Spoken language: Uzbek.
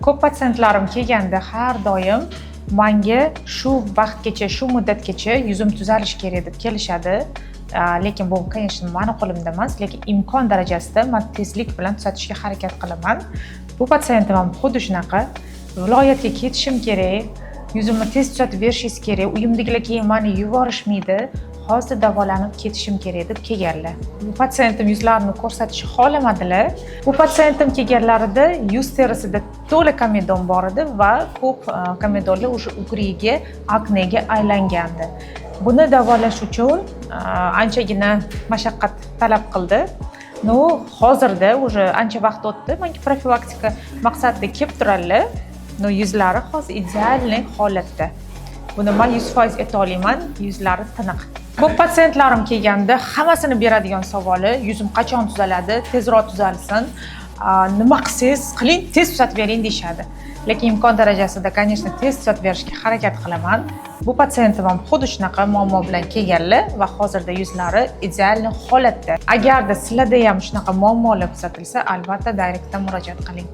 Ko'p patsientlarim kelganda har doim menga shu vaqtgacha, shu muddatgacha yuzim tuzalishi kerak deb kelishadi. Lekin bu, конечно, meni qo'limda emas, lekin imkon darajasida men tezlik bilan tuzatishga harakat qilaman. Bu patsientim ham xuddi shunaqa. Viloyatga ketishim kerak, yuzimni tez tuzatib berishingiz kerak, uyimdagilar keyin meni yuborishmaydi. Hozir davolanib ketishim kerak deb kelganlar. Bu patsientim yuzlarini ko'rsatishni xohlamadilar. Bu patsientim kelganlarida yuz terisida to'la komedon bor edi va ko'p komedonlar o'sha ugriga, aknega aylangandi. Buni davolash uchun anchagina mashaqqat talab qildi. Hozirda o'sha ancha vaqt o'tdi. Menga profilaktika maqsadida kelib turadilar. Yuzlari hozir ideal holatda. Buni men 100% ayta olaman, yuzlari tiniq. Ko'p patsientlarim kelganda hammasini beradigan savoli, yuzim qachon tuzaladi, tezroq tuzalsin, nima qilsangiz qiling, tez tuzatib bering deyshadi. Lekin imkon darajasida, конечно, tez tuzatib berishga harakat qilaman. Bu patsientim ham xuddi shunaqa muammo bilan kelganlar va hozirda yuzlari ideal holatda. Agarda sizlarda ham shunaqa muammolar kuzatilsa, albatta direktdan murojaat qiling.